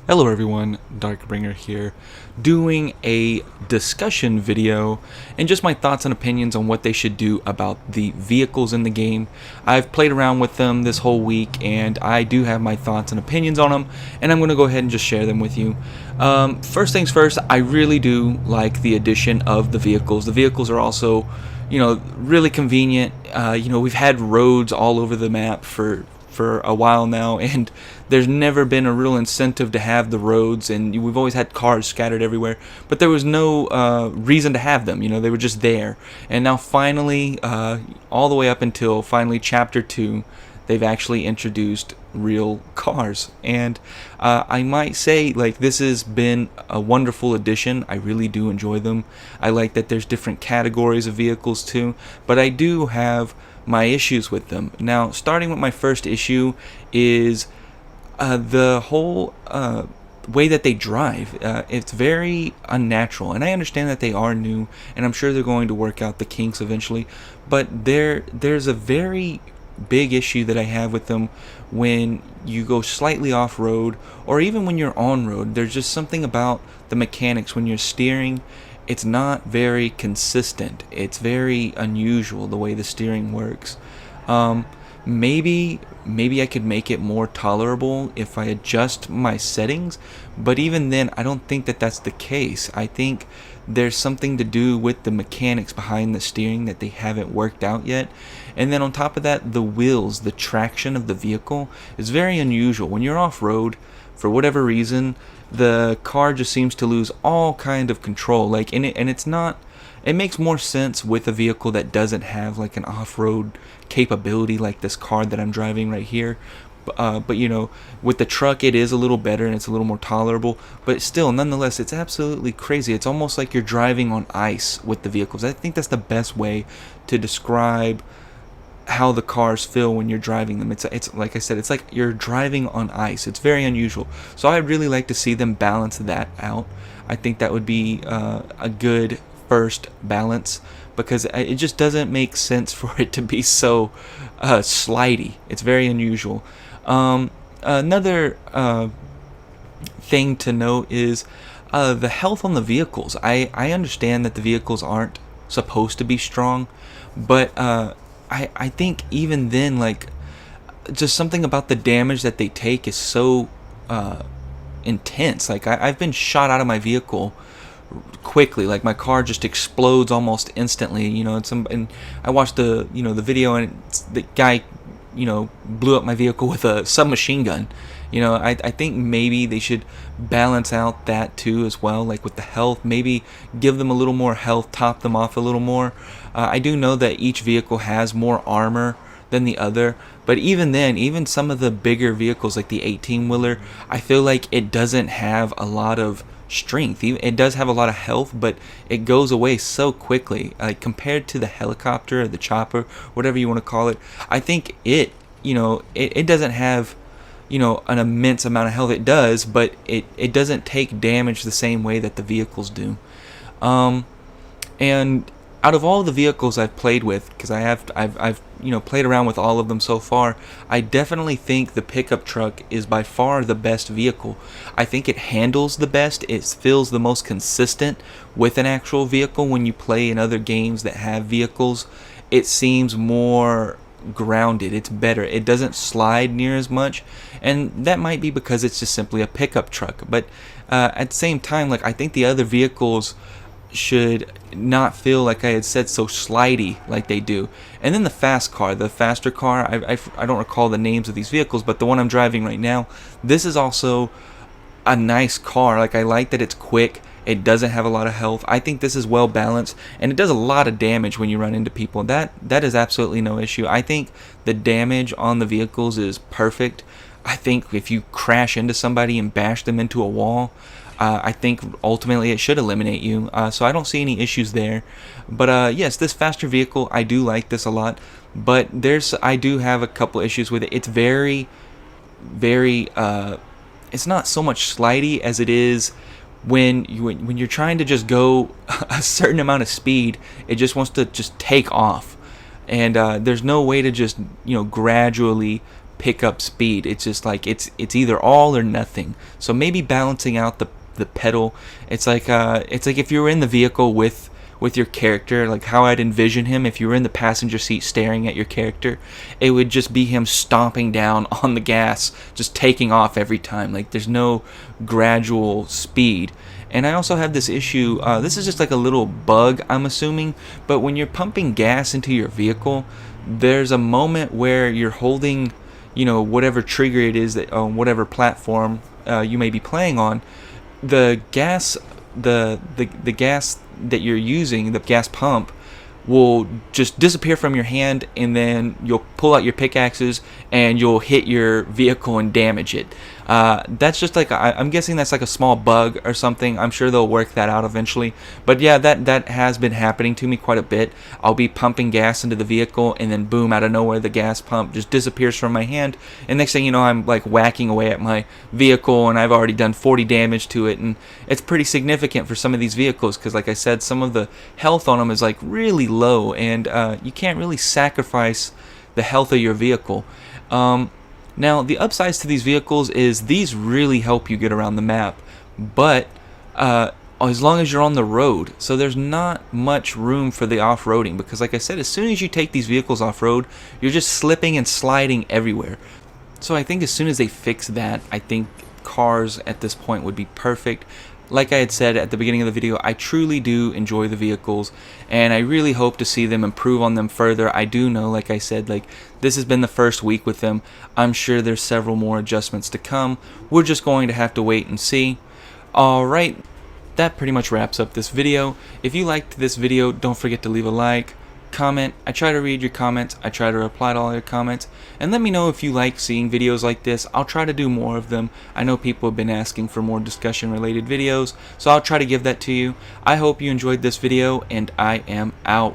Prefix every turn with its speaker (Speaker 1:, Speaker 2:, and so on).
Speaker 1: Hello everyone, Darkbringer here, doing a discussion video and just my thoughts and opinions on what they should do about the vehicles in the game. I've played around with them this whole week and I do have my thoughts and opinions on them, and I'm going to go ahead and just share them with you. First things first, I really do like the addition of the vehicles. The vehicles are also, really convenient. We've had roads all over the map for a while now, and there's never been a real incentive to have the roads, and we've always had cars scattered everywhere, but there was no reason to have them. They were just there. And now finally, all the way up until finally chapter 2, they've actually introduced real cars, and I might say, this has been a wonderful addition. I really do enjoy them. I like that there's different categories of vehicles too, but I do have my issues with them. Now, starting with my first issue is the whole way that they drive. It's very unnatural, and I understand that they are new, and I'm sure they're going to work out the kinks eventually, but there's a very big issue that I have with them when you go slightly off-road, or even when you're on-road. There's just something about the mechanics when you're steering. It's not very consistent. It's very unusual the way the steering works. Maybe I could make it more tolerable if I adjust my settings, but even then I don't think that that's the case. I think there's something to do with the mechanics behind the steering that they haven't worked out yet. And then on top of that, the wheels, the traction of the vehicle is very unusual. When you're off-road, for whatever reason, the car just seems to lose all kind of control. It makes more sense with a vehicle that doesn't have an off-road capability like this car that I'm driving right here. But with the truck, it is a little better and it's a little more tolerable. But still, nonetheless, it's absolutely crazy. It's almost like you're driving on ice with the vehicles. I think that's the best way to describe how the cars feel when you're driving them. It's like I said, it's like you're driving on ice. It's very unusual. So I'd really like to see them balance that out. I think that would be a good first balance, because it just doesn't make sense for it to be so slidey. It's very unusual. Another thing to note is the health on the vehicles. I understand that the vehicles aren't supposed to be strong, but I think even then, just something about the damage that they take is so intense. I've been shot out of my vehicle quickly. My car just explodes almost instantly. And I watched the video, and the guy blew up my vehicle with a submachine gun. I think maybe they should balance out that too as well, with the health. Maybe give them a little more health, top them off a little more. I do know that each vehicle has more armor than the other, but even then, even some of the bigger vehicles like the 18-wheeler, I feel like it doesn't have a lot of strength. It does have a lot of health, but it goes away so quickly. Compared to the helicopter or the chopper, whatever you want to call it, I think it doesn't have an immense amount of health. It does, but it doesn't take damage the same way that the vehicles do. And out of all the vehicles I've played with, because I've played around with all of them so far, I definitely think the pickup truck is by far the best vehicle. I think it handles the best. It feels the most consistent with an actual vehicle. When you play in other games that have vehicles, it seems more grounded. It's better. It doesn't slide near as much, and that might be because it's just simply a pickup truck. But at the same time, I think the other vehicles should not feel, like I had said, so slidey like they do. And then the faster car, I don't recall the names of these vehicles, but the one I'm driving right now, this is also a nice car. I like that it's quick. It doesn't have a lot of health. I think this is well balanced, and it does a lot of damage when you run into people. That is absolutely no issue. I think the damage on the vehicles is perfect. I think if you crash into somebody and bash them into a wall, I think ultimately it should eliminate you. So I don't see any issues there. But yes, this faster vehicle, I do like this a lot. But I do have a couple issues with it. It's very, very, it's not so much slidey as it is when you're trying to just go a certain amount of speed. It just wants to just take off. And there's no way to just, gradually pick up speed. It's just like it's either all or nothing. So maybe balancing out the pedal. It's like if you were in the vehicle with your character, like how I'd envision him. If you were in the passenger seat staring at your character, it would just be him stomping down on the gas, just taking off every time. Like there's no gradual speed. And I also have this issue, this is just like a little bug, I'm assuming, but when you're pumping gas into your vehicle, there's a moment where you're holding, whatever trigger it is that on whatever platform you may be playing on, the gas, the gas that you're using, the gas pump, will just disappear from your hand, and then you'll pull out your pickaxes and you'll hit your vehicle and damage it. That's just like, I'm guessing that's like a small bug or something. I'm sure they'll work that out eventually. But yeah, that has been happening to me quite a bit. I'll be pumping gas into the vehicle, and then boom, out of nowhere the gas pump just disappears from my hand, and next thing you know, I'm like whacking away at my vehicle, and I've already done 40 damage to it. And it's pretty significant for some of these vehicles, because like I said, some of the health on them is like really low, and you can't really sacrifice the health of your vehicle. Now, the upsides to these vehicles is these really help you get around the map, but as long as you're on the road. So there's not much room for the off-roading, because like I said, as soon as you take these vehicles off-road, you're just slipping and sliding everywhere. So I think as soon as they fix that, I think cars at this point would be perfect. Like I had said at the beginning of the video, I truly do enjoy the vehicles, and I really hope to see them improve on them further. I do know, like I said, like this has been the first week with them. I'm sure there's several more adjustments to come. We're just going to have to wait and see. Alright, that pretty much wraps up this video. If you liked this video, don't forget to leave a like, comment. I try to read your comments. I try to reply to all your comments, and let me know if you like seeing videos like this. I'll try to do more of them. I know people have been asking for more discussion related videos, so I'll try to give that to you. I hope you enjoyed this video, and I am out.